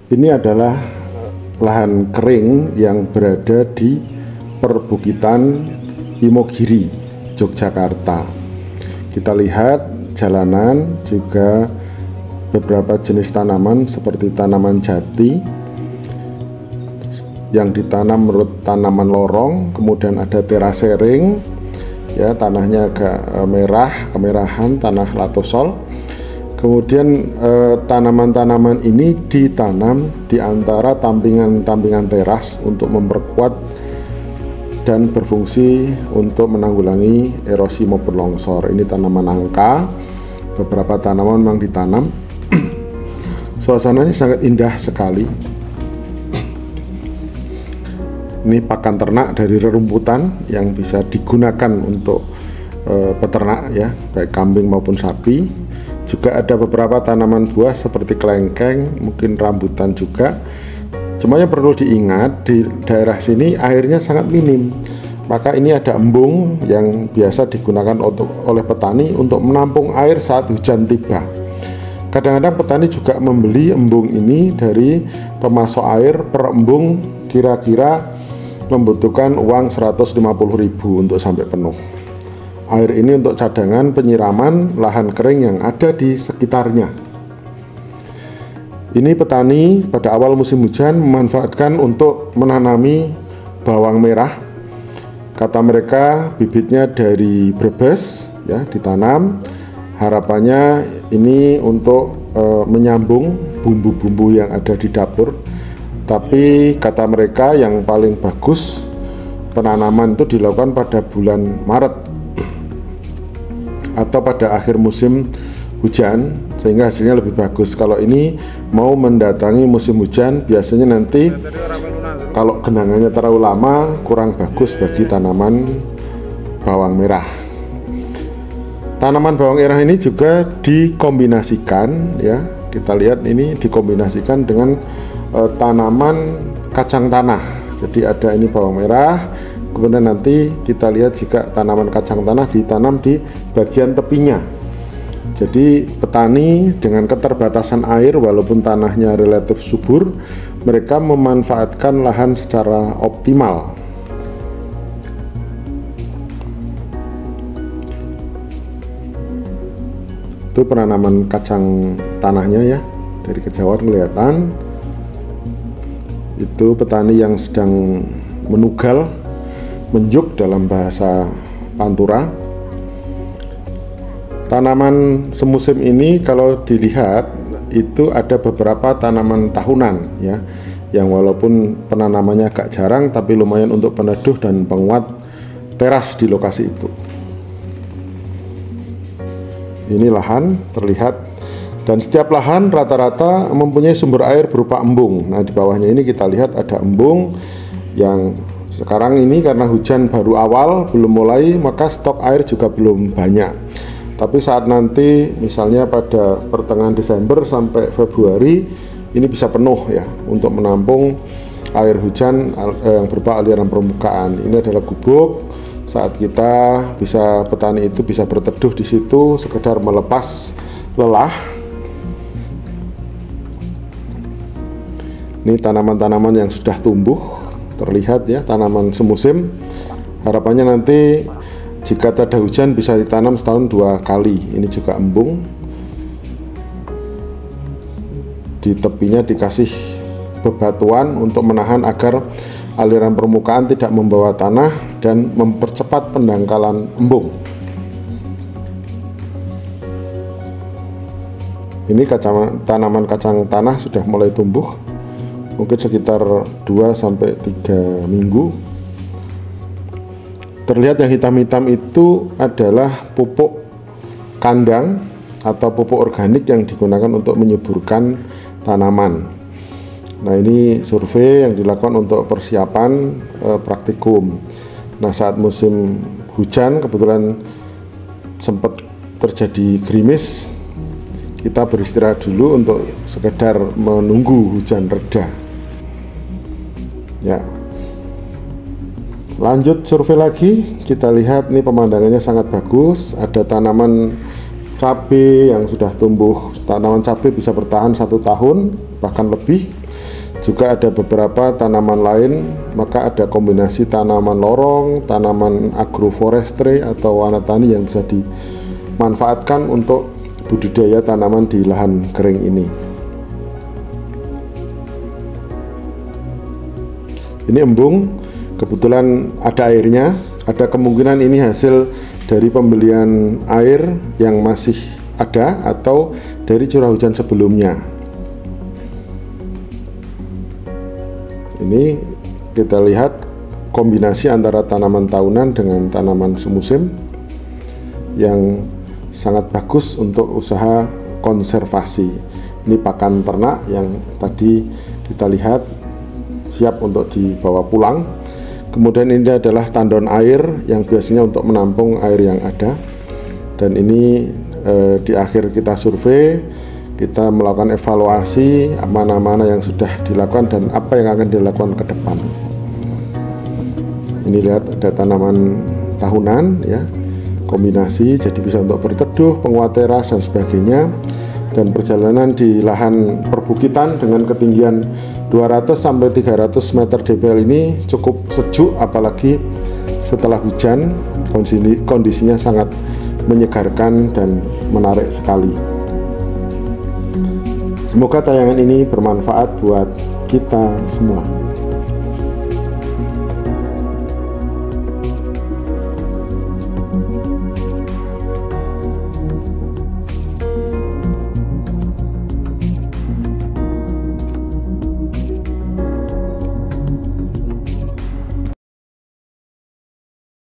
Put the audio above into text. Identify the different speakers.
Speaker 1: Ini adalah lahan kering yang berada di perbukitan Imogiri, Yogyakarta. Kita lihat jalanan, juga beberapa jenis tanaman seperti tanaman jati yang ditanam menurut tanaman lorong. Kemudian ada terasering, ya, tanahnya agak merah, kemerahan, tanah latosol. Kemudian tanaman-tanaman ini ditanam di antara tampingan-tampingan teras untuk memperkuat dan berfungsi untuk menanggulangi erosi maupun longsor. Ini tanaman angka, beberapa tanaman memang ditanam. Suasananya sangat indah sekali. Ini pakan ternak dari rerumputan yang bisa digunakan untuk peternak, ya, baik kambing maupun sapi. Juga ada beberapa tanaman buah seperti kelengkeng, mungkin rambutan juga. Cuma yang perlu diingat, di daerah sini airnya sangat minim. Maka ini ada embung yang biasa digunakan oleh petani untuk menampung air saat hujan tiba. Kadang-kadang petani juga membeli embung ini dari pemasok air. Per embung kira-kira membutuhkan uang 150.000 untuk sampai penuh. Air ini untuk cadangan penyiraman lahan kering yang ada di sekitarnya. Ini petani pada awal musim hujan memanfaatkan untuk menanami bawang merah. Kata mereka bibitnya dari Brebes, ya, ditanam. Harapannya ini untuk menyambung bumbu-bumbu yang ada di dapur. Tapi kata mereka yang paling bagus penanaman itu dilakukan pada bulan Maret atau pada akhir musim hujan, sehingga hasilnya lebih bagus. Kalau ini mau mendatangi musim hujan, biasanya nanti kalau genangannya terlalu lama kurang bagus bagi tanaman bawang merah. Tanaman bawang merah ini juga dikombinasikan, ya, kita lihat ini dikombinasikan dengan tanaman kacang tanah. Jadi ada ini bawang merah, kemudian nanti kita lihat juga tanaman kacang tanah ditanam di bagian tepinya. Jadi petani dengan keterbatasan air, walaupun tanahnya relatif subur, mereka memanfaatkan lahan secara optimal. Itu penanaman kacang tanahnya, ya, dari kejauhan kelihatan. Itu petani yang sedang menugal, menjuk dalam bahasa Pantura. Tanaman semusim ini kalau dilihat itu ada beberapa tanaman tahunan, ya, yang walaupun penanamannya agak jarang tapi lumayan untuk peneduh dan penguat teras di lokasi itu. Ini lahan terlihat, dan setiap lahan rata-rata mempunyai sumber air berupa embung. Nah, di bawahnya ini kita lihat ada embung yang sekarang ini karena hujan baru awal, belum mulai, maka stok air juga belum banyak. Tapi saat nanti misalnya pada pertengahan Desember sampai Februari ini bisa penuh, ya, untuk menampung air hujan yang berupa aliran permukaan. Ini adalah gubuk. Saat kita petani itu bisa berteduh di situ sekedar melepas lelah. Ini tanaman-tanaman yang sudah tumbuh terlihat, ya, tanaman semusim. Harapannya nanti jika ada hujan bisa ditanam setahun 2 kali. Ini juga embung. Di tepinya dikasih bebatuan untuk menahan agar aliran permukaan tidak membawa tanah dan mempercepat pendangkalan embung. Ini tanaman kacang tanah sudah mulai tumbuh, mungkin sekitar 2-3 minggu. Terlihat yang hitam-hitam itu adalah pupuk kandang atau pupuk organik yang digunakan untuk menyuburkan tanaman. Nah, ini survei yang dilakukan untuk persiapan praktikum. Nah, saat musim hujan kebetulan sempat terjadi gerimis, kita beristirahat dulu untuk sekedar menunggu hujan reda. Ya, lanjut survei lagi, kita lihat nih pemandangannya sangat bagus. Ada tanaman cabai yang sudah tumbuh. Tanaman cabai bisa bertahan 1 tahun bahkan lebih. Juga ada beberapa tanaman lain, maka ada kombinasi tanaman lorong, tanaman agroforestry atau wanatani yang bisa dimanfaatkan untuk budidaya tanaman di lahan kering ini. Ini embung, kebetulan ada airnya, ada kemungkinan ini hasil dari pembelian air yang masih ada atau dari curah hujan sebelumnya. Ini kita lihat kombinasi antara tanaman tahunan dengan tanaman semusim yang sangat bagus untuk usaha konservasi. Ini pakan ternak yang tadi kita lihat siap untuk dibawa pulang. Kemudian ini adalah tandon air yang biasanya untuk menampung air yang ada. Dan ini di akhir kita survei, kita melakukan evaluasi mana-mana yang sudah dilakukan dan apa yang akan dilakukan ke depan. Ini lihat ada tanaman tahunan ya, kombinasi, jadi bisa untuk berteduh, penguat teras dan sebagainya. Dan perjalanan di lahan perbukitan dengan ketinggian 200 sampai 300 meter dbl ini cukup sejuk, apalagi setelah hujan kondisinya sangat menyegarkan dan menarik sekali. Semoga tayangan ini bermanfaat buat kita semua.